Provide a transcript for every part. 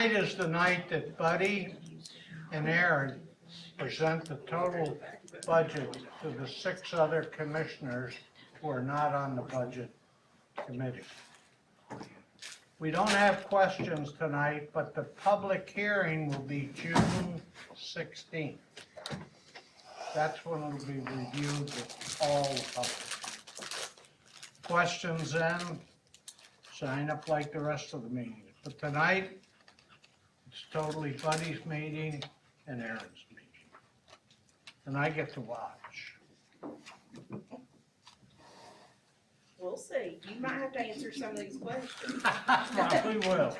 Tonight is the night that Buddy and Aaron present the total budget to the 6 other commissioners who are not on the budget committee. We don't have questions tonight, but the public hearing will be June 16th. That's when it'll be reviewed with all the public. Questions then, sign up like the rest of the meetings. But tonight, it's totally Buddy's meeting and Aaron's meeting. And I get to watch. We'll see. You might have to answer some of these questions. Probably will.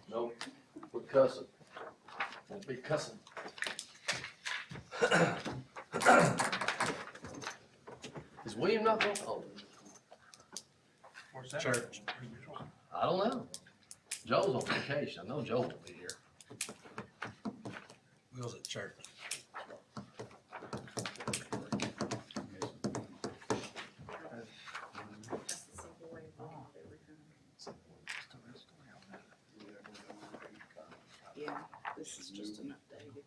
Nope, we're cussing. Won't be cussing. Is William not going? Oh, Where's that? Church. I don't know. Joe's on vacation. I know Joe will be here. Will's at church. That's the simple way of looking at everything. Yeah, this is just an updated.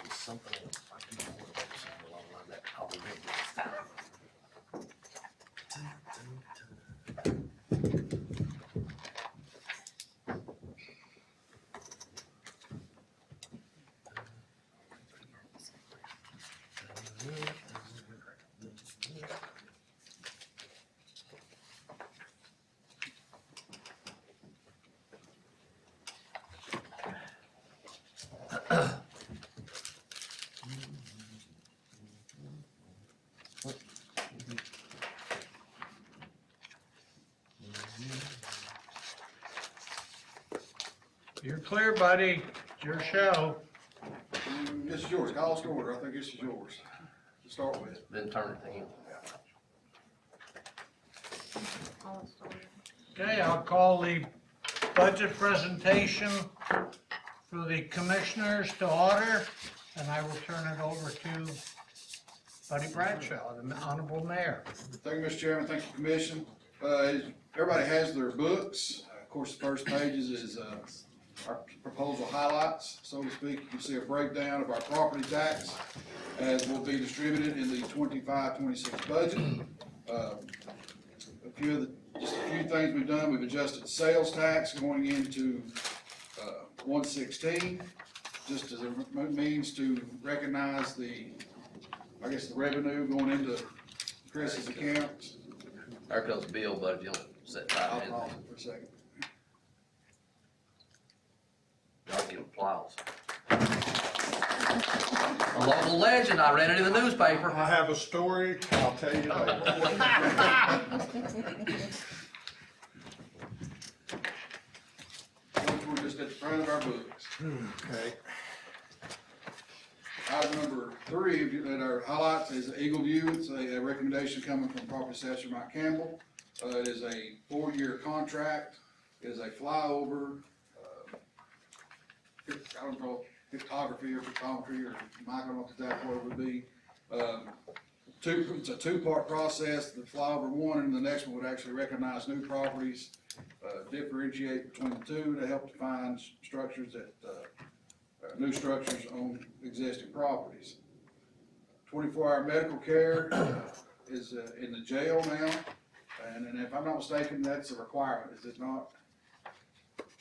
Something else. I can remember something along that. I'll remember. You're clear, Buddy. It's your show. This is yours, call us to order, I think this is yours, to start with. Then turn it to him. Okay, I'll call the budget presentation for the commissioners to order, and I will turn it over to Buddy Bradshaw, the Honorable Mayor. Thank you, Mr. Chairman, thank you, Commission. Everybody has their books, of course, the first pages is, our proposal highlights, so to speak. You can see a breakdown of our property tax as will be distributed in the 25-26 budget. Just a few things we've done, we've adjusted sales tax going into 116, just as a means to recognize the revenue going into Chris's accounts. There goes Bill, but you don't set I'll time in. pause it for a second. Y'all give applause. A local legend, I read it in the newspaper. I have a story, I'll tell you later. We're just at the front of our books. Okay. Item number 3 that our highlights is Eagle View. It's a recommendation coming from Property Assessor Mike Campbell. It is a 4-year contract. It is a flyover, I don't know, pictography or pictometry, or Mike, I don't know what that word would be. It's a 2-part process. The flyover one and the next one would actually recognize new properties, differentiate between the two to help define structures that, new structures on existing properties. 24-hour medical care is in the jail now, and if I'm not mistaken, that's a requirement, is it not?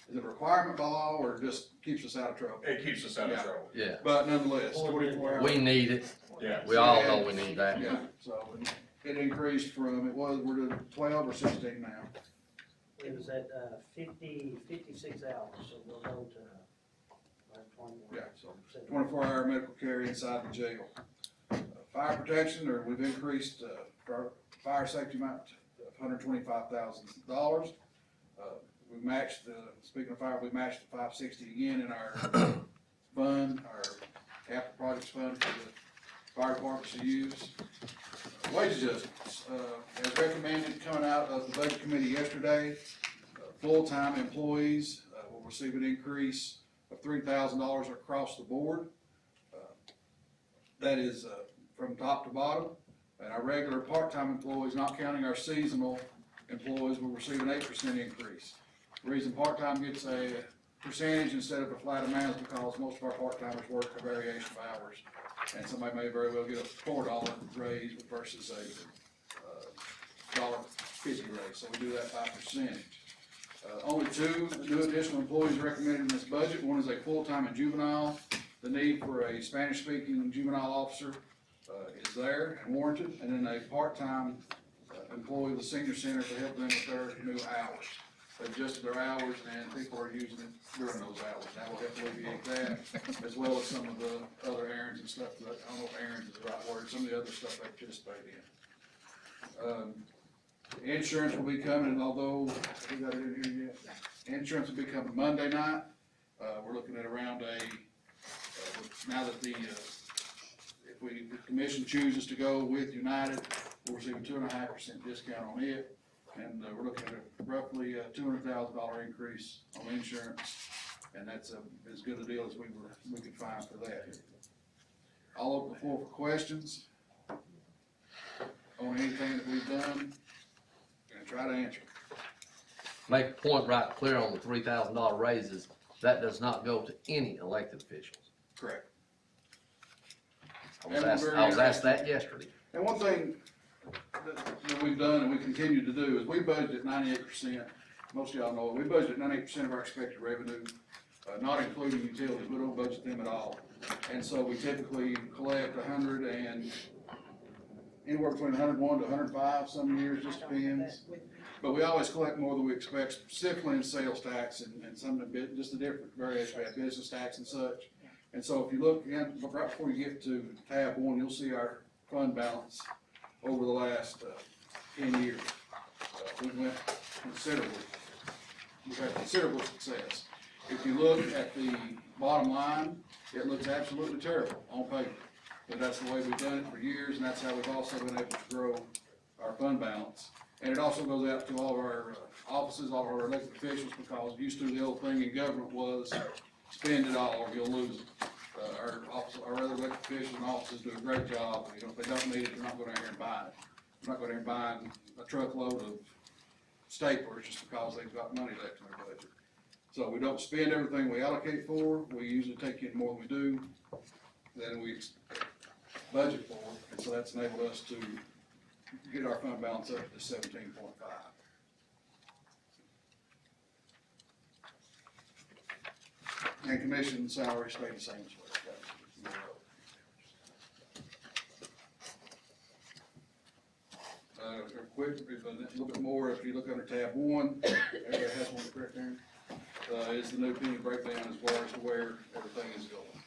is it a requirement by law or just keeps us out of trouble? It keeps us out of Yeah. trouble. Yeah, But nonetheless, 24 hours. we need it. Yeah. We all know we need that. Yeah, so it increased from, we're to 12 or 16 now. It was at 56 hours, so we'll go to like 21. Yeah, so 24-hour medical care inside the jail. Fire protection, or we've increased, our fire safety amount of $125,000. We matched speaking of fire, we matched the 560 again in our fund, our capital projects fund for the fire departments to use. Wage adjustments, as recommended coming out of the budget committee yesterday, full-time employees will receive an increase of $3,000 across the board. That is from top to bottom. And our regular part-time employees, not counting our seasonal employees, will receive an 8% increase. The reason part-time gets a percentage instead of a flat amount is because most of our part-timers work a variation of hours. And somebody may very well get a $4 raise versus a $1.50 raise, so we do that by percentage. Only two new additional employees recommended in this budget. One is a full-time and juvenile. The need for a Spanish-speaking juvenile officer is there and warranted. And then a part-time employee of the senior center to help them with their new hours. They've adjusted their hours and people are using it during those hours. That will help alleviate that, as well as some of the other errands and stuff. I don't know if errands is the right word, some of the other stuff they participate in. Insurance will be coming, and although we got it in here yet, insurance will be coming Monday night. We're looking at around now that if the commission chooses to go with United, we'll receive a 2.5% discount on it. And we're looking at roughly a $200,000 increase on insurance, and that's as good a deal as we could find for that. I'll open the floor for questions on anything that we've done, and try to answer. Make a point right clear on the $3,000 raises. That does not go to any elected officials. Correct. I was asked that yesterday. And one thing that we've done and we continue to do is we budget at 98%. Most of y'all know it. We budget at 98% of our expected revenue, not including utilities. We don't budget them at all. And so we typically collect anywhere between 101 to 105, some years, just depends. But we always collect more than we expect, specifically in sales tax and some of the just the different variation. We have business tax and such. And so if you look again, right before you get to tab 1, you'll see our fund balance over the last 10 years. We went considerably. We've had considerable success. If you look at the bottom line, it looks absolutely terrible on paper. But that's the way we've done it for years, and that's how we've also been able to grow our fund balance. And it also goes out to all of our offices, all of our elected officials, because used to the old thing in government was spend it all or you'll lose it. Our other elected officials and offices do a great job. You know, if they don't need it, they're not going out here and buy it. They're not going out here and buying a truckload of staplers just because they've got money left in their budget. So we don't spend everything we allocate for. We usually take in more than we do, than we budget for. And so that's enabled us to get our fund balance up to 17.5. And commission salary stayed the same as well. Quick, a little bit more, if you look under tab 1, everybody has one correct there, is the new penny breakdown as far as to where everything is going.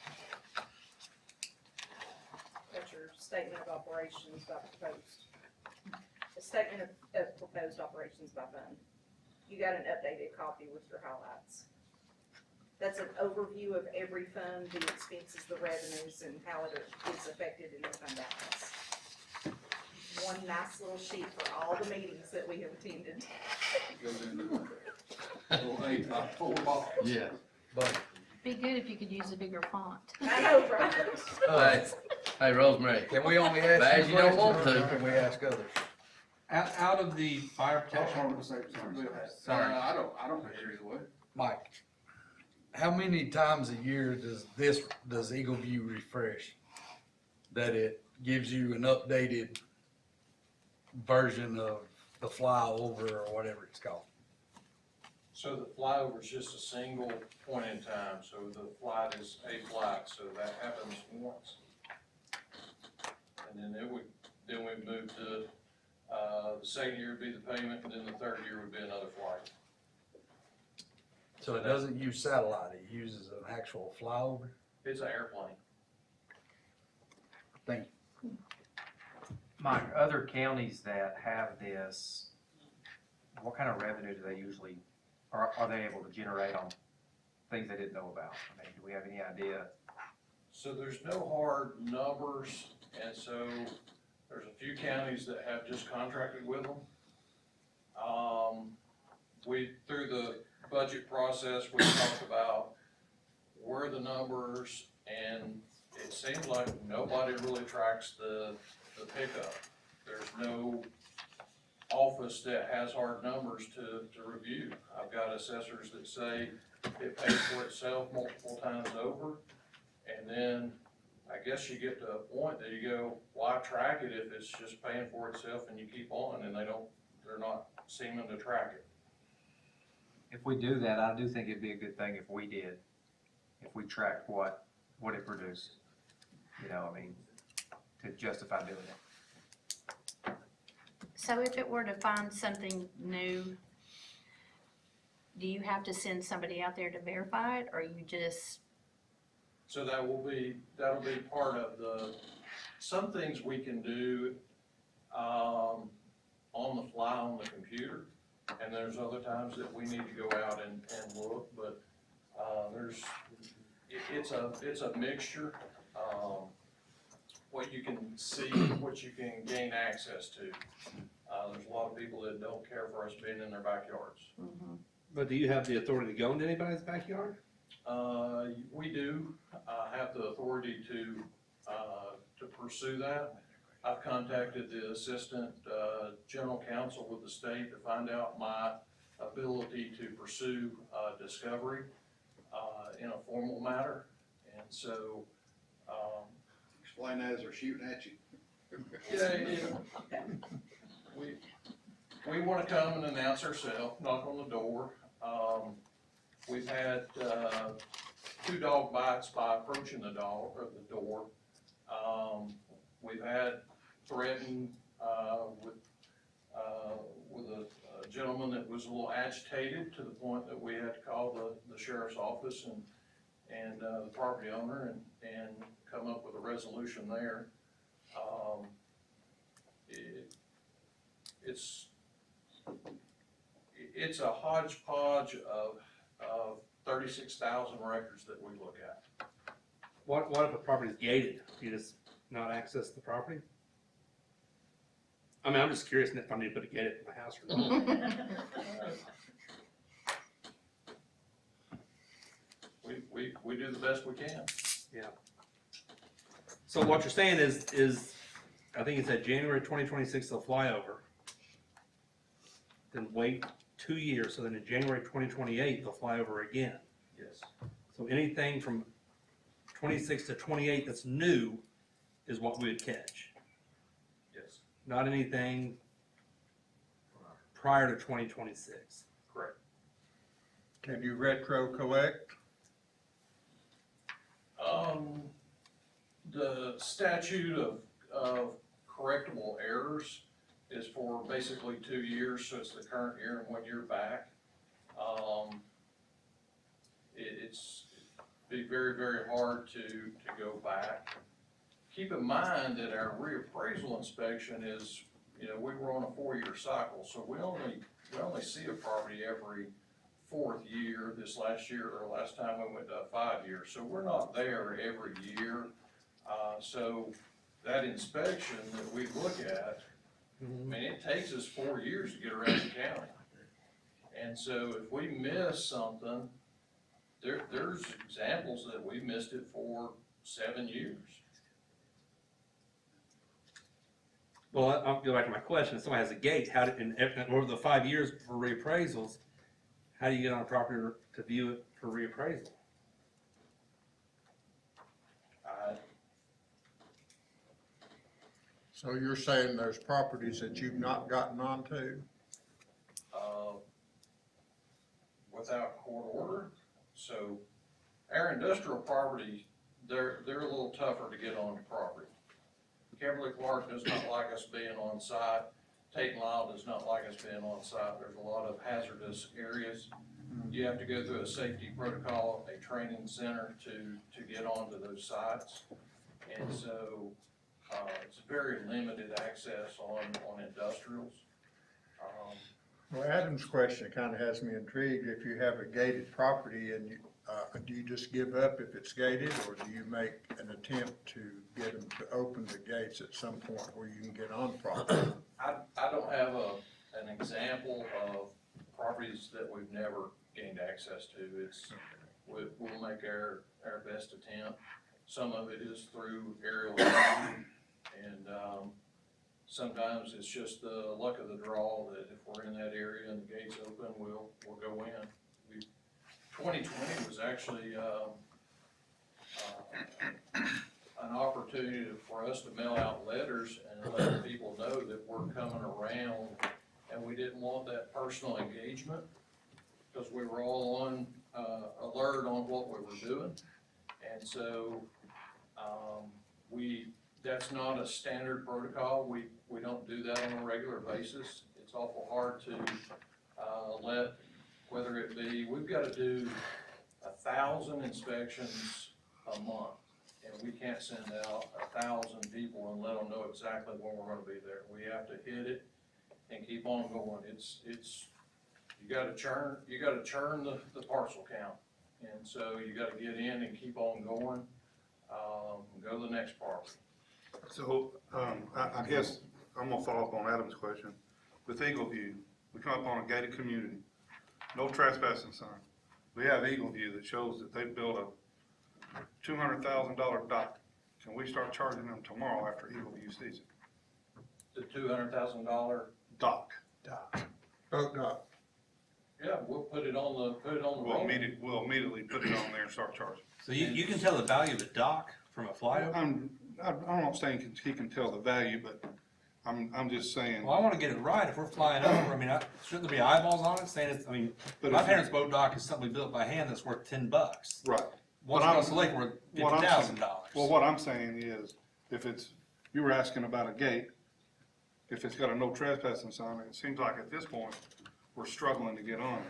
That's your statement of operations by proposed. A statement of proposed operations by fund. You got an updated copy with your highlights. That's an overview of every fund, the expenses, the revenues, and how it is affected in the fund balance. One nice little sheet for all the meetings that we have attended. It goes into the little 8x4 box. Yeah. But, Be good if you could use a bigger font. I know, right? hey, Rosemary, Can we only ask Bad you you don't want questions, or to. can we ask others? Out of the fire Sorry. protection, I don't care either way. Mike, how many times a year does Eagle View refresh? That it gives you an updated version of the flyover or whatever it's called? So the flyover is just a single point in time, so the flight is a flight, so that happens once. And then we'd move to, the second year would be the payment, and then the third year would be another flight. So it doesn't use satellite, it uses an actual flyover? It's an airplane. Thank you. Mike, other counties that have this, what kind of revenue do they usually, are they able to generate on things they didn't know about? I mean, do we have any idea? So there's no hard numbers, and so there's a few counties that have just contracted with them. Through the budget process, we talked about where the numbers, and it seems like nobody really tracks the pickup. There's no office that has hard numbers to review. I've got assessors that say it pays for itself multiple times over, and then I guess you get to a point that you go, why track it if it's just paying for itself, and you keep on, and they're not seeming to track it. If we do that, I do think it'd be a good thing if we did, if we tracked what it produced. You know, I mean, to justify doing it. So if it were to find something new, do you have to send somebody out there to verify it, or you just, So that'll be part of some things we can do, on the fly on the computer. And there's other times that we need to go out and look, but, it's a mixture. What you can see, what you can gain access to. There's a lot of people that don't care for us being in their backyards. But do you have the authority to go into anybody's backyard? We do, have the authority to pursue that. I've contacted the assistant, general counsel with the state to find out my ability to pursue, discovery, in a formal matter. And so, Explain that as they're shooting at you. yeah, we wanna come and announce ourselves, knock on the door. We've had, 2 dog bites by approaching the door. We've had threatened, with a gentleman that was a little agitated to the point that we had to call the sheriff's office and the property owner and come up with a resolution there. It's a hodgepodge of 36,000 records that we look at. What if a property is gated? You just not access the property? I mean, I'm just curious if I need to put a gate at my house or not. We do the best we can. So what you're saying is, I think it said January 2026 they'll fly over. Then wait 2 years, so then in January 2028 they'll fly over again. Yes. So anything from 26 to 28 that's new is what we would catch. Yes. Not anything prior to 2026. Correct. Can you retro collect? The statute of correctable errors is for basically 2 years, so it's the current year and 1 year back. It's be very, very hard to go back. Keep in mind that our reappraisal inspection is, we were on a 4-year cycle, so we only see a property every 4th year. This last year, or last time we went to 5 years, so we're not there every year. So that inspection that we look at, I mean, it takes us 4 years to get around the county. And so if we miss something, there's examples that we missed it for 7 years. Well, I'll go back to my question. If somebody has a gate, over the 5 years for reappraisals, how do you get on a property to view it for reappraisal? So you're saying there's properties that you've not gotten onto? So our industrial property, they're a little tougher to get on the property. Kimberly Clark does not like us being on site. Tate and Lyle does not like us being on site. There's a lot of hazardous areas. You have to go through a safety protocol, a training center to get onto those sites. And so, it's very limited access on industrials. Well, Adam's question kind of has me intrigued. If you have a gated property and you, do you just give up if it's gated, or do you make an attempt to get them to open the gates at some point where you can get on property? I don't have an example of properties that we've never gained access to. We'll make our best attempt. Some of it is through aerial view, and, sometimes it's just the luck of the draw that if we're in that area and the gate's open, we'll go in. 2020 was actually, an opportunity for us to mail out letters and let people know that we're coming around, and we didn't want that personal engagement, because we were all on, alert on what we were doing. And so, that's not a standard protocol. We don't do that on a regular basis. It's awful hard to, let, whether it be, we've gotta do 1,000 inspections a month. And we can't send out 1,000 people and let them know exactly when we're gonna be there. We have to hit it and keep on going. It's, you gotta churn the parcel count. And so you gotta get in and keep on going, go to the next parcel. So, I guess I'm gonna follow up on Adam's question. With Eagle View, we come up on a gated community, no trespassing sign. We have Eagle View that shows that they built a $200,000 dock. Can we start charging them tomorrow after Eagle View sees it? The $200,000, Dock. Oh, God. yeah, we'll put it on the roll. We'll immediately put it on there and start charging. So you can tell the value of a dock from a flyover? I'm not saying he can tell the value, but I'm just saying. Well, I wanna get it right. If we're flying over, I mean, shouldn't there be eyeballs on it saying it's, I mean, But my if- parents' boat dock is something we built by hand that's worth $10. Right. Once But across the lake, we're what I'm saying- $50,000. Well, what I'm saying is, you were asking about a gate, if it's got a no trespassing sign, it seems like at this point, we're struggling to get on it.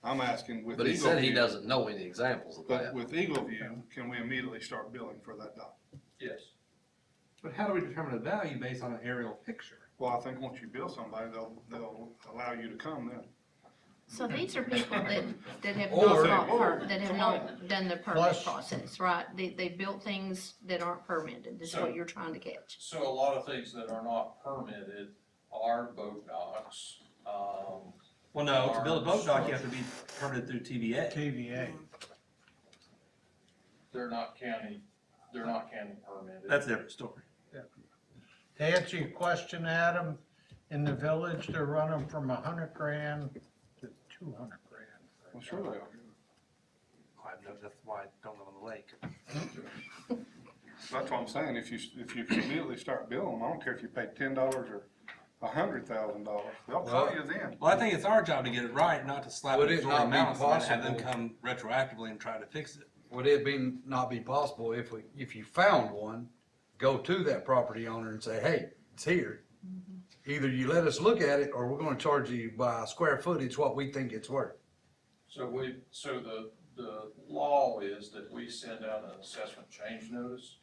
I'm asking with But he Eagle said he View, doesn't know any examples of but that. with Eagle View, can we immediately start billing for that dock? Yes. But how do we determine the value based on an aerial picture? Well, I think once you bill somebody, they'll allow you to come then. So these are people that have Or- that have not done the permit Plus- process, right? They built things that aren't permitted, is what you're trying to catch. So a lot of things that are not permitted are boat docks. Well, no, to build a boat dock, you have to be permitted through TVA. TVA. They're not county permitted. That's a different story. To answer your question, Adam, in the village, they're running from $100,000 to $200,000. Well, sure they are. That's why I don't live on the lake. That's what I'm saying, if you can immediately start billing, I don't care if you pay $10 or $100,000, they'll call you then. Well, I think it's our job to get it right, not to slap Would an it exorbitant not be amount on somebody and have them possible- come retroactively and try to fix it. Would it not be possible if you found one, go to that property owner and say, hey, it's here. Either you let us look at it, or we're gonna charge you by square footage what we think it's worth. So the law is that we send out an assessment change notice,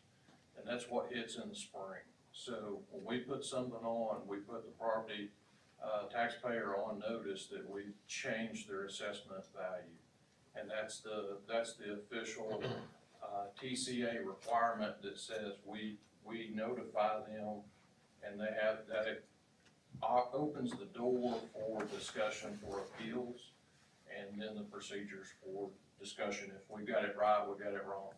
and that's what hits in the spring. So when we put something on, we put the property, taxpayer on notice that we changed their assessment value. And that's the official, TCA requirement that says we notify them, and they have, that it opens the door for discussion for appeals, and then the procedures for discussion. If we got it right, we got it wrong.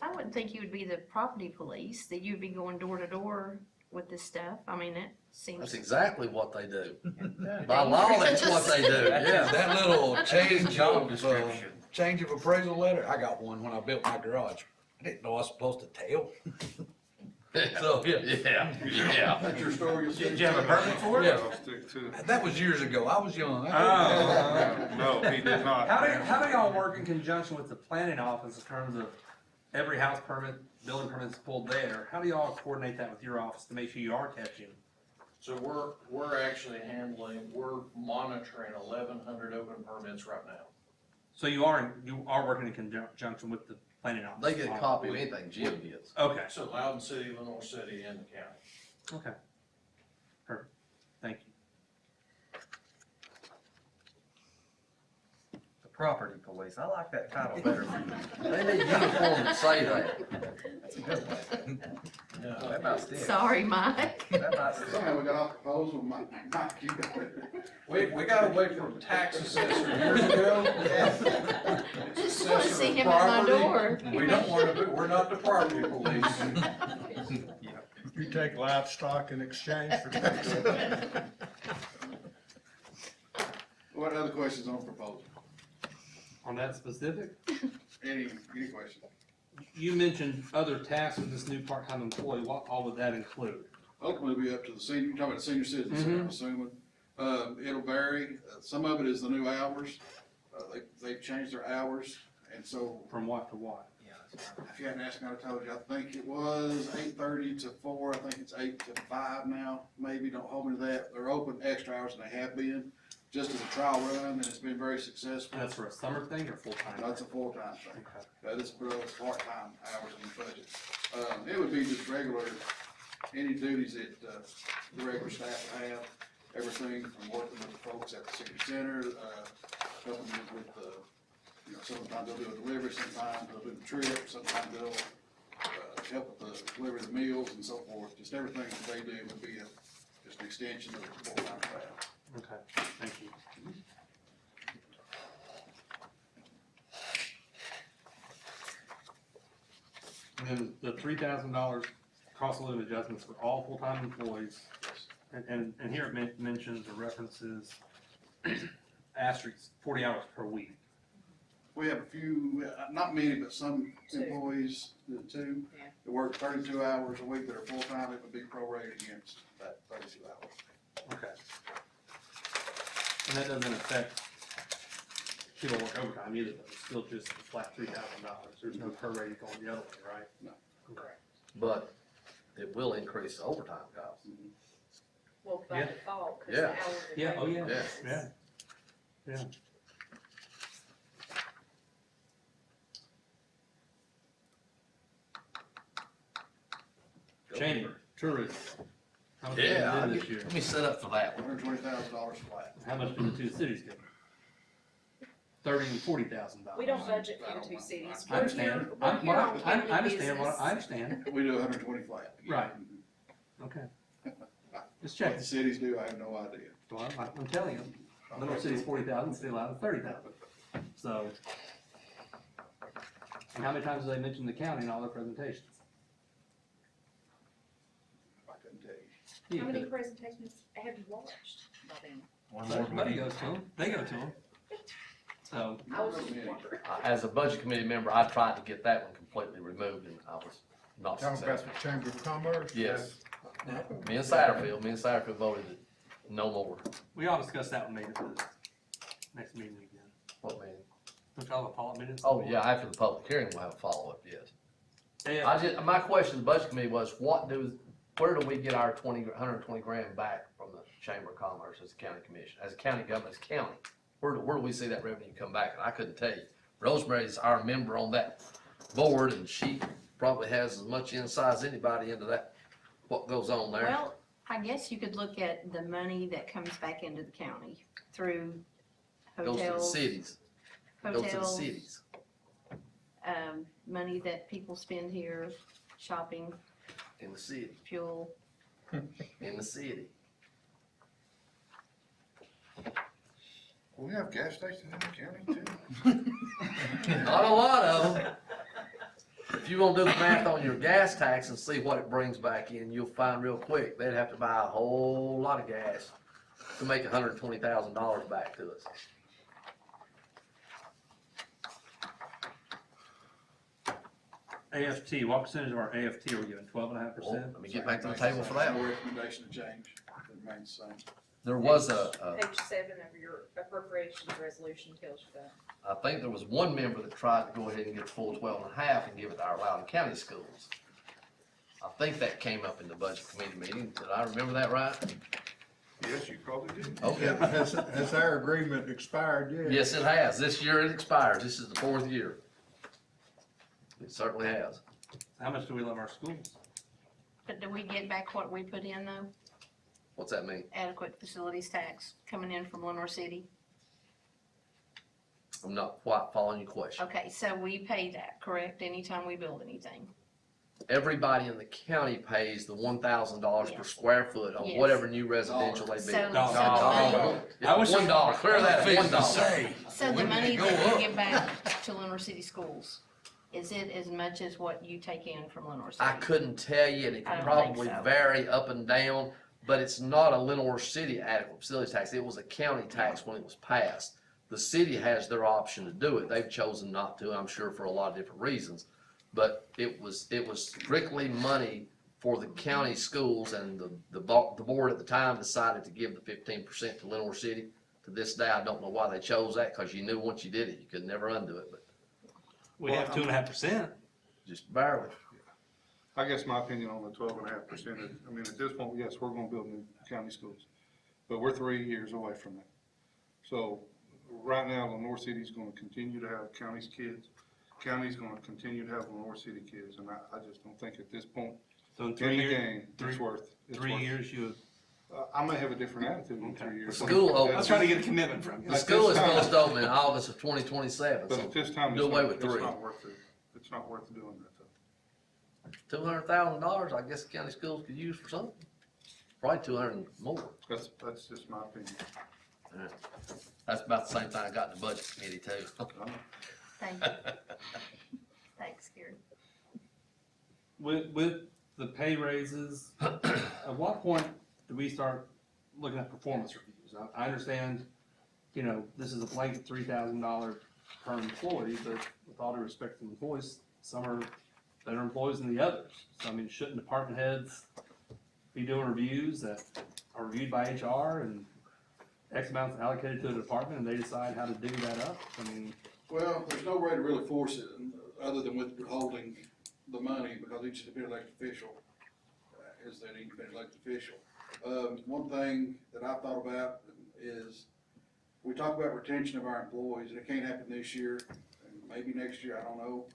I wouldn't think you would be the property police, that you'd be going door to door with this stuff. I mean, it seems. That's exactly what they do. Yeah. By law, that's what they do, yeah. That little change Job of, description. change of appraisal letter, I got one when I built my garage. I didn't know I was supposed to tell. So, yeah. Yeah. That's your story, you'll see. Did you have a permit for it? Yeah. I'll stick to it. That was years ago. I was young. No, he did not. How do y'all work in conjunction with the planning office in terms of every house permit, building permits pulled there? How do y'all coordinate that with your office to make sure you are catching? So we're actually we're monitoring 1,100 open permits right now. So you are working in conjunction with the planning office? They get a copy of anything Jim gets. Okay, So Loudon City, Lenore City, and the county. okay. Perfect, thank you. The property police, I like that title better. They need uniform to say that. That's a good one. No. That might stick. Sorry, Mike. That might stick. Somehow we got off proposal, Mike, you got it. We got away from tax assessor years ago. Just wanna see him at my door. We don't wanna be, we're not the property police. You take livestock in exchange for taxes. What other questions on proposal? On that specific, Any questions? you mentioned other tasks with this new part-time employee, what all would that include? Ultimately, it'll be up to the senior, you're talking about the senior citizens, I'm assuming. It'll vary, some of it is the new hours, they've changed their hours, and so, From what to what? if you hadn't asked me, I would've told you, I think it was 8:30 to 4, I think it's 8 to 5 now, maybe, don't hold me to that. They're open extra hours than they have been, just as a trial run, and it's been very successful. And that's for a summer thing or full-time? That's a full-time thing. Okay. This is part-time hours in the budget. It would be just regular, any duties that, the regular staff have, everything from working with the folks at the senior center, helping them with the, sometimes they'll do a delivery, sometimes they'll do the trip, sometimes they'll, help with the delivery of the meals and so forth. Just everything that they do would be just an extension of the full-time staff. Okay, thank you. And then the $3,000 cost of living adjustments for all full-time employees. And here it mentions or references asterisks, 40 hours per week. We have a few, not many, but some Two. employees, two, Yeah. that work 32 hours a week that are full-time, it would be prorated against that 32 hours. Okay. And that doesn't affect people who work overtime either, though. It's still just a flat $3,000. There's no prorating going the other way, right? No. Okay. But it will increase the overtime costs. Well, by Yeah. default, because the Yeah. hours are. Yeah, oh, yeah, Yeah. yeah, yeah. Chamber, tourism. How much did Yeah, they do this year? let me set up for that one. $120,000 flat. How much do the two cities get? $30,000 and $40,000. We don't budget for the two cities. I understand, I I understand, We do 120 flat. Right. okay. Just What check. the cities do, I have no idea. Well, I'm telling you, Little City's 40,000, still out of 30,000. So. And how many times do they mention the county in all their presentations? I couldn't tell you. How many presentations have you watched by then? Buddy goes to them, they go to them. So, I was just wondering. As a budget committee member, I tried to get that one completely removed and I was not Talking about successful. the Chamber of Commerce? Yes. Me and Satterfield voted it no more. we all discussed that one maybe for the next meeting again. What meeting? Don't y'all have a follow-up meeting? Oh, yeah, after the public hearing, we'll have a follow-up, yes. Yeah. My question to the budget committee was, where do we get our 120 grand back from the Chamber of Commerce as a county commission, as a county government, as a county? Where do we see that revenue come back? And I couldn't tell you. Rosemary's our member on that board and she probably has as much insight as anybody into that, what goes on there. Well, I guess you could look at the money that comes back into the county through Goes to the hotels, cities. Goes to the hotels, cities. money that people spend here, shopping, In the city, fuel. in the city. We have gas stations in the county too. Not a lot of them. If you wanna do the math on your gas tax and see what it brings back in, you'll find real quick, they'd have to buy a whole lot of gas to make $120,000 back to us. AFT, what percentage of our AFT are we giving, 12.5%? Let me get back to the table for that No one. recommendation to change, it remains the same. There was a, Page 7 of your appropriations resolution tells you that. I think there was one member that tried to go ahead and get the full 12.5 and give it to our Loudon County schools. I think that came up in the budget committee meeting. Did I remember that right? Yes, you probably did. Okay. Has our agreement expired yet? Yes, it has. This year it expires. This is the 4th year. It certainly has. How much do we love our schools? But do we get back what we put in though? What's that mean? Adequate facilities tax coming in from Lenore City? I'm not quite following your question. Okay, so we pay that, correct, anytime we build anything? Everybody in the county pays the $1,000 per Yes. square foot on Yes. whatever new residential they So, build. so the money, I wish $1, clear that, Fixing to $1. say, so the when did money it go that we up? give back to Lenore City schools, is it as much as what you take in from Lenore City? I couldn't tell you, and it I could don't think probably so. vary up and down, but it's not a Lenore City adequate facilities tax. It was a county tax when it was passed. The city has their option to do it. They've chosen not to, I'm sure for a lot of different reasons. But it was strictly money for the county schools, and the board at the time decided to give the 15% to Lenore City. To this day, I don't know why they chose that, because you knew once you did it, you could never undo it, but We have 2.5%. just barely. I guess my opinion on the 12.5% is, I mean, at this point, yes, we're gonna build new county schools, but we're 3 years away from that. So, right now, Lenore City's gonna continue to have county's kids. County's gonna continue to have Lenore City kids, and I just don't think at this point, So in in 3 the years, game, it's worth. 3 years, you, I may have a different attitude in Okay. 3 years. The school I was opens, trying to get a commitment from you. the school is supposed to open in August of 2027, But so at this time, do it's away not, with it's 3. not worth it. It's not worth doing that, though. $200,000, I guess the county schools could use for something. Probably 200 and more. That's just my opinion. That's about the same thing I got in the budget committee too. Thank you. Thanks, Gary. With the pay raises, at what point do we start looking at performance reviews? I understand, you know, this is a blanket $3,000 per employee, but with all due respect to employees, some are better employees than the others. So I mean, shouldn't department heads be doing reviews that are reviewed by HR and X amounts allocated to the department and they decide how to do that up? I mean, Well, there's no way to really force it, other than withholding the money, because each independent elected official is that independent elected official. One thing that I've thought about is, we talk about retention of our employees, and it can't happen this year, and maybe next year, I don't know,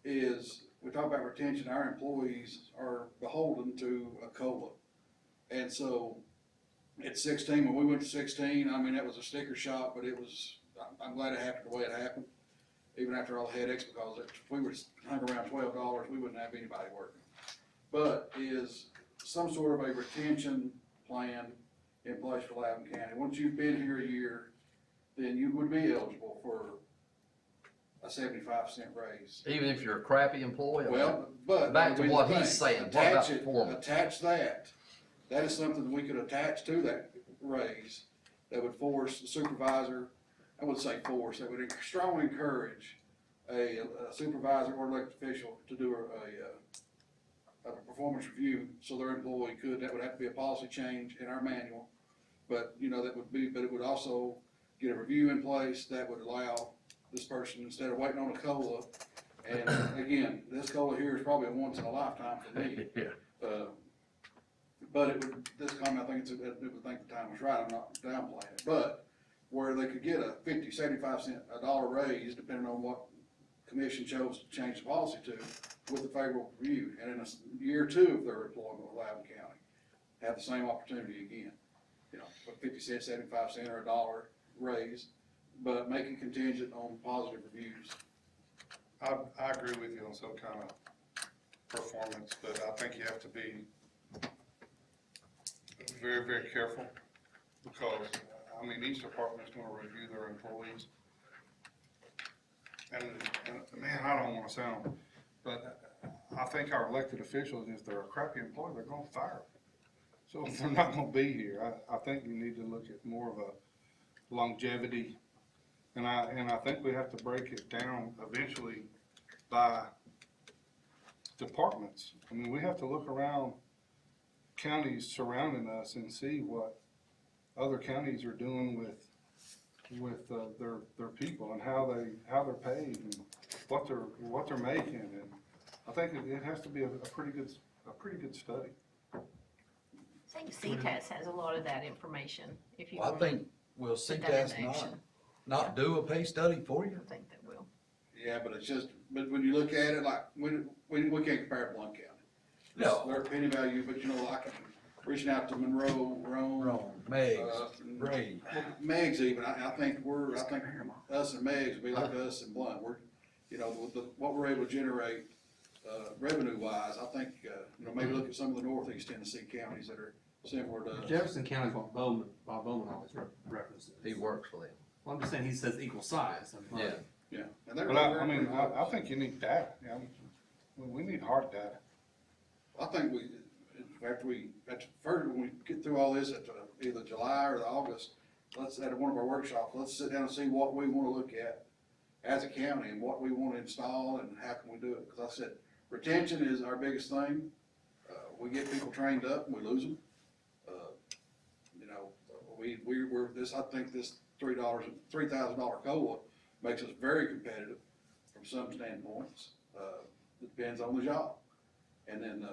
is we talk about retention, our employees are beholden to a COLA. And so, at 16, when we went to 16, I mean, that was a sticker shock, but it was, I'm glad it happened the way it happened, even after all the headaches, because if we were hung around $12, we wouldn't have anybody working. But is some sort of a retention plan in place for Loudon County? Once you've been here a year, then you would be eligible for a 75-cent raise. Even if you're a crappy employee? Well, but. Back to here's what the he's thing. saying, what Attach about it- performance? Attach that. That is something we could attach to that raise that would force the supervisor, I would say force, that would strongly encourage a supervisor or elected official to do a performance review, so their employee could, that would have to be a policy change in our manual. But, you know, that would be, but it would also get a review in place that would allow this person, instead of waiting on a COLA, and again, this COLA here is probably a once in a lifetime for me. Yeah. But it would, this comment, I think it would think the time was right, I'm not downplaying it, but where they could get a 50, 75 cent, a dollar raise, depending on what commission chose to change the policy to, with a favorable review, and in a year or two of their employment with Loudon County, have the same opportunity again. You know, for 50 cents, 75 cent, or a dollar raise, but make it contingent on positive reviews. I agree with you on some kind of performance, but I think you have to be very, very careful, because, I mean, each department's gonna review their employees. And man, I don't wanna sound, but I think our elected officials, if they're a crappy employee, they're gonna fire them. So if they're not gonna be here, I think you need to look at more of a longevity. And I think we have to break it down eventually by departments. I mean, we have to look around counties surrounding us and see what other counties are doing with their people and how they're paid and what they're making. And I think it has to be a pretty good study. I think CTAS has a lot of that information, if you I want. think, will Put that in CTAS action. not do a pay study for you? I think that will. Yeah, but it's just, but when you look at it, like, we can't compare it to Blount County. No. They're penny value, but you know, like, reaching out to Monroe, Rome. Meg's, Ray. Ray. Megs even, I think us and Megs will be like us and Blount, what we're able to generate, revenue wise, I think, maybe look at some of the northeast Tennessee counties that are similar to us. Jefferson County's what Bob Bowman always references. He works for them. Well, I'm just saying, he says equal size. I'm like, Yeah. Yeah. And they're- But I think you need data. Yeah, we need hard data. I think first, when we get through all this at either July or August, let's, at one of our workshops, let's sit down and see what we wanna look at as a county and what we wanna install and how can we do it. Cause I said, retention is our biggest thing. We get people trained up and we lose them. I think this $3,000 COLA makes us very competitive from some standpoints. It depends on the job. And then,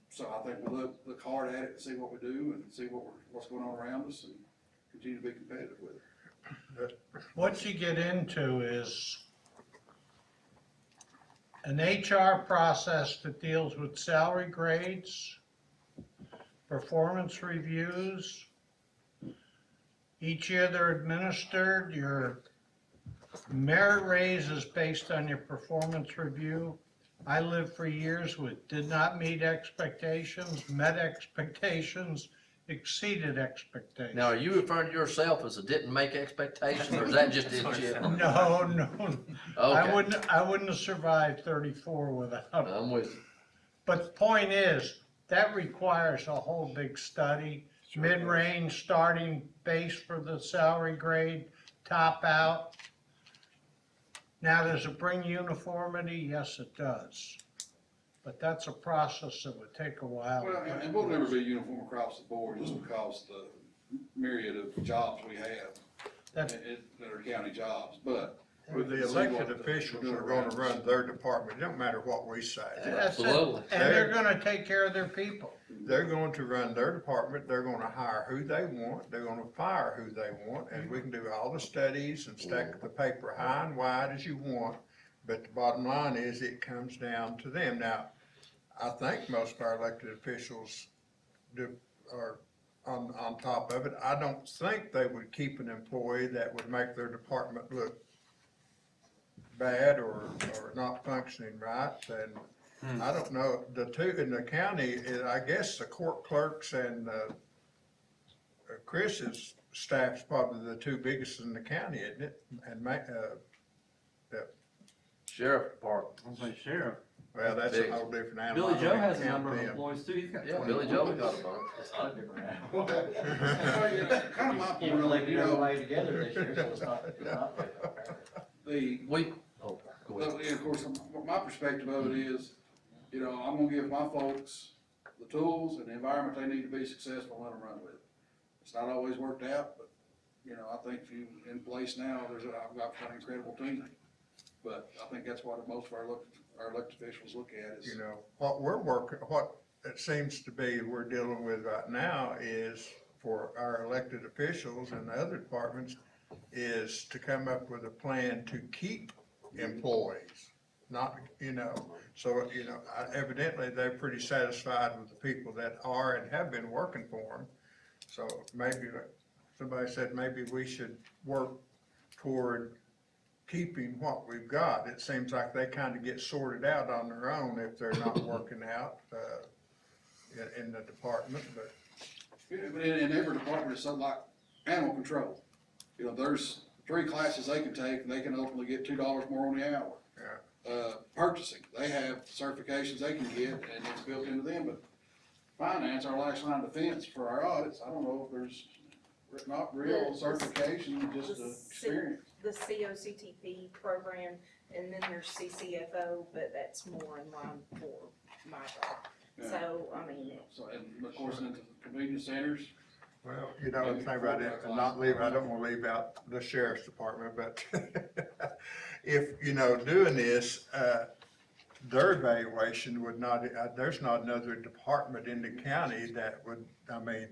so I think we'll look hard at it and see what we do and see what's going on around us and continue to be competitive with it. What you get into is an HR process that deals with salary grades, performance reviews. Each year they're administered, your merit raise is based on your performance review. I lived for years with did not meet expectations, met expectations, exceeded expectations. Now, are you referring to yourself as a didn't make expectations, or is that just in general? No. I Okay, wouldn't have survived 34 without it. I'm with you. But the point is, that requires a whole big study, mid-range starting base for the salary grade, top out. Now, does it bring uniformity? Yes, it does. But that's a process that would take a while. Well, and we'll never be uniform across the board just because the myriad of jobs we have That's- that are county jobs, but. Well, the elected officials are gonna run their department, it don't matter what we say. That's it. Absolutely. And they're gonna take care of their people. They're going to run their department, they're gonna hire who they want, they're gonna fire who they want, and we can do all the studies and stack the paper high and wide as you want, but the bottom line is it comes down to them. Now, I think most of our elected officials are on top of it. I don't think they would keep an employee that would make their department look bad or not functioning right, and I don't know, the two in the county, I guess the court clerks and, Chris's staff's probably the two biggest in the county, isn't it? And Sheriff Department. I'm saying sheriff. well, that's a whole different animal. Billy I Joe don't has a count number of them. employees too. He's got Yeah, 20. Billy Joe got a bunch. Kind of my point, You're gonna leave everybody together this year, so it's not We, oh, go ahead. And of course, my perspective of it is, I'm gonna give my folks the tools and the environment they need to be successful and let them run with it. It's not always worked out, but, I think if you in place now, I've got an incredible team. But I think that's what most of our elected officials look at is. What it seems to be we're dealing with right now is for our elected officials and the other departments is to come up with a plan to keep employees, not, so, evidently they're pretty satisfied with the people that are and have been working for them. So maybe, somebody said maybe we should work toward keeping what we've got. It seems like they kind of get sorted out on their own if they're not working out, in the department, but. In every department, it's something like animal control. There's 3 classes they can take and they can ultimately get $2 more on the hour. Yeah. Purchasing, they have certifications they can get and it's built into them, but finance, our last line of defense for our audits, I don't know if there's not real certification, just the experience. The COCTP program, and then there's CCFO, but that's more in line for So, and of course, into the convenience centers, Well, you know, the thing about it, and not leave, I don't wanna leave out the sheriff's department, but if, you know, doing this, their evaluation would not, there's not another department in the county that would, I mean,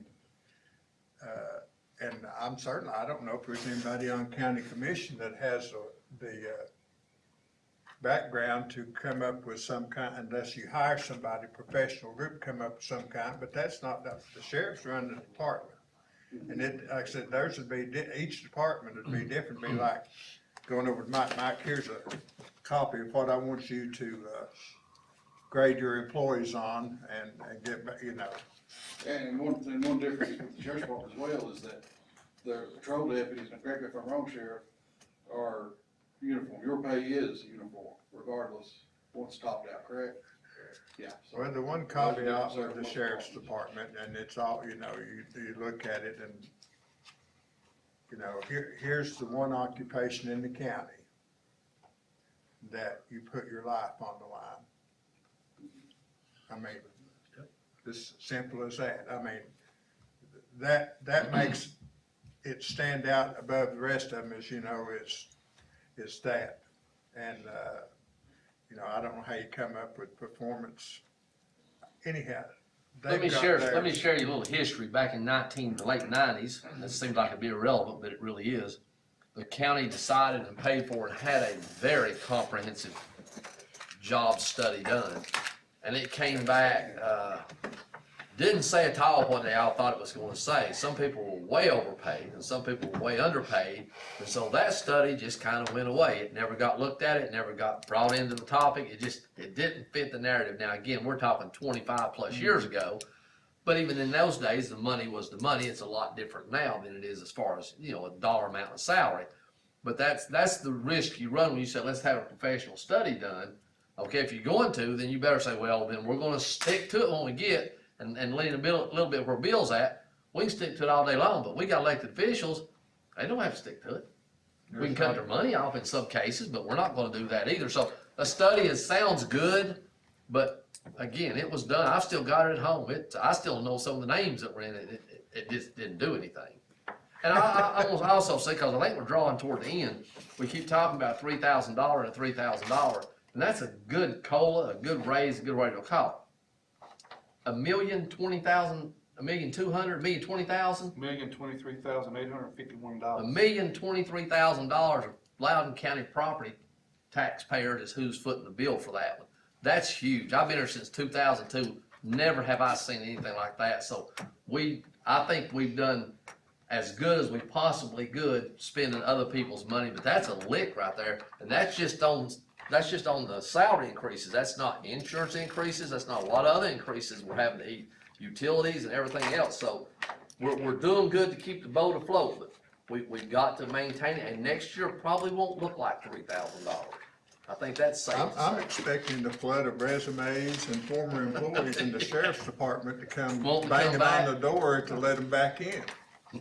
and I'm certain, I don't know if there's anybody on county commission that has the background to come up with some kind, unless you hire somebody, professional group, come up with some kind, but that's not, the sheriff's running the department. And it, like I said, theirs would be, each department would be different, be like going over to Mike, here's a copy of what I want you to, grade your employees on and get, you know. and one difference with the sheriff's department as well is that the patrol deputies, and correct me if I'm wrong, Sheriff, are uniform. Your pay is uniform regardless, once topped out, correct? Yeah. So Well, the one caveat with the sheriff's department, and it's all, you know, you look at it and, you know, here's the one occupation in the county that you put your life on the line. I mean, it's simple as that. I mean, that makes it stand out above the rest of them, as you know, is that. And, you know, I don't know how you come up with performance. Anyhow, Let me share you a little history. Back in the late nineties, this seems like it'd be irrelevant, but it really is. The county decided and paid for and had a very comprehensive job study done. And it came back, didn't say at all what they all thought it was gonna say. Some people were way overpaid and some people were way underpaid. And so that study just kind of went away. It never got looked at, it never got brought into the topic. It didn't fit the narrative. Now, again, we're talking 25 plus years ago. But even in those days, the money was the money. It's a lot different now than it is as far as, you know, a dollar amount of salary. But that's the risk you run when you say, let's have a professional study done. Okay, if you're going to, then you better say, well, then we're gonna stick to it when we get, and lean a little bit where Bill's at. We can stick to it all day long, but we got elected officials, they don't have to stick to it. We can cut their money off in some cases, but we're not gonna do that either. So a study sounds good, but again, it was done. I've still got it at home. I still know some of the names that were in it. It just didn't do anything. And I also say, cause I think we're drawing toward the end, we keep talking about $3,000 and $3,000. And that's a good COLA, a good raise, a good rate of call. $1,020,000, $1,200,000, $1,020,000? $1,023,851. $1,023,000 of Loudon County property taxpayers is who's footing the bill for that one. That's huge. I've been here since 2002. Never have I seen anything like that. So I think we've done as good as we possibly could spending other people's money, but that's a lick right there. And that's just on the salary increases. That's not insurance increases. That's not a lot of other increases. We're having to eat utilities and everything else. So we're doing good to keep the boat afloat, but we've got to maintain it. And next year probably won't look like $3,000. I think that's safe. I'm expecting the flood of resumes and former employees in the sheriff's department to come banging on the door to let them back in.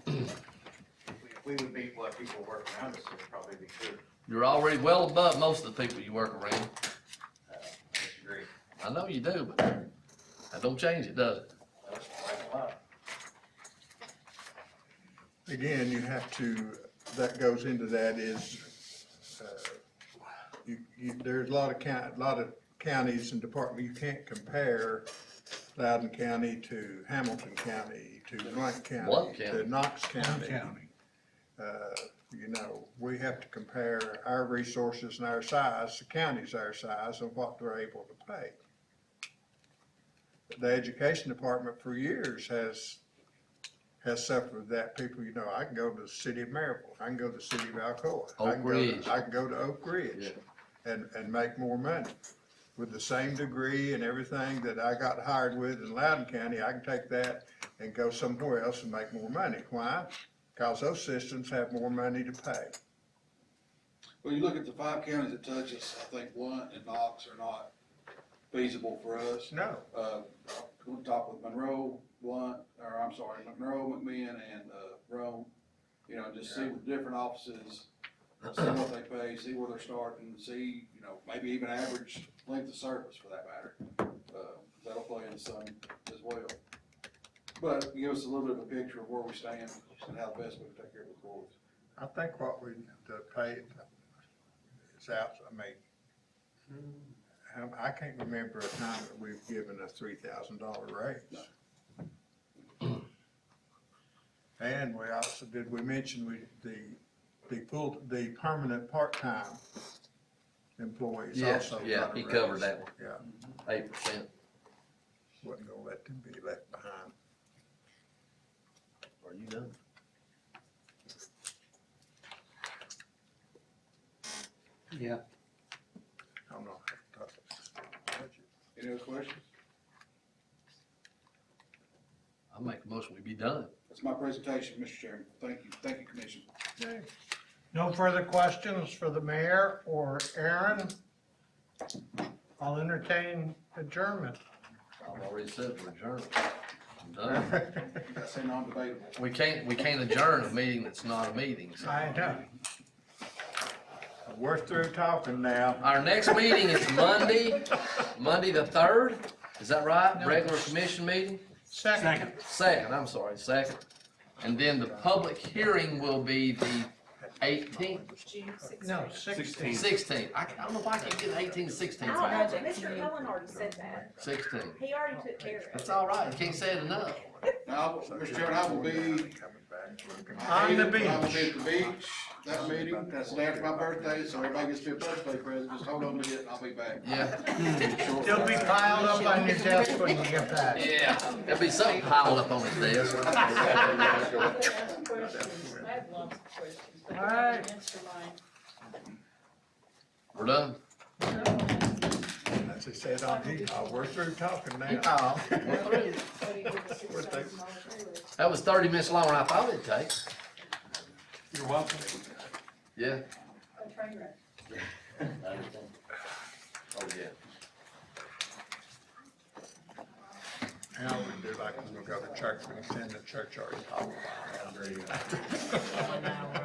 If we would beat what people work around us, it would probably be good. You're already well above most of the people you work around. I disagree. I know you do, but that don't change it, does it? That's quite a lot. Again, you have to, that goes into that is, there's a lot of counties and departments, you can't compare Loudon County to Hamilton County, to Blount County, to Knox County. You know, we have to compare our resources and our size, the counties our size, and what they're able to pay. The education department for years has suffered that. People, you know, I can go to the city of Maryville, I can go to the city of Alcoa. Oak Ridge. I can go to Oak Ridge and make more money. With the same degree and everything that I got hired with in Loudon County, I can take that and go somewhere else and make more money. Why? Because those systems have more money to pay. Well, you look at the 5 counties that touch us, I think Blount and Knox are not feasible for us. No. We'll talk with Monroe, Monroe, McMinn, and Rome. You know, just see with different offices, see what they pay, see where they're starting, see, you know, maybe even average length of service for that matter. That'll play into some as well. But give us a little bit of a picture of where we stand and how best we can take care of the employees. I think what we, the pay is out, I mean, I can't remember a time that we've given a $3,000 raise. And we also, did we mention the permanent part-time employees Yeah, also? yeah, got a he raise. covered that one. Yeah, 8%. wasn't gonna let them be left behind. Are you done? Yeah. I don't know. Any other questions? I'll make a motion, we be done. That's my presentation, Mr. Chairman. Thank you, Commissioner. No further questions for the mayor or Aaron? I'll entertain adjournment. I've already said we're adjourned. I'm done. That's a non-debatable. We can't adjourn a meeting that's not a meeting, so. I know. We're through talking now. Our next meeting is Monday the 3rd, is that right? Regular commission meeting? Second. Second, I'm sorry, second. And then the public hearing will be the 18th, June 16th. No, 16. 16th. I don't know why I keep getting 18 to 16. No, Mr. Cullen already said that. 16. He already took care of it. That's all right, you can't say it enough. Now, Mr. Chairman, I will be On the I will be at beach. the beach, that meeting, that's the day after my birthday, so everybody gets to be a birthday present, just hold on to it and I'll be back. Yeah, You'll be piled up on your desk when you get back. yeah, there'll be something piled up on his desk. I have lots of questions, but All I right. can answer mine. We're done. As I said, we're through talking now. Oh, we're through. What do you do with $6,000? That was 30 minutes longer than I thought it'd take. You're welcome. Yeah. A train wreck. Oh, yeah. Now we do like when we go to church, we send the church already talked about it. I know, right?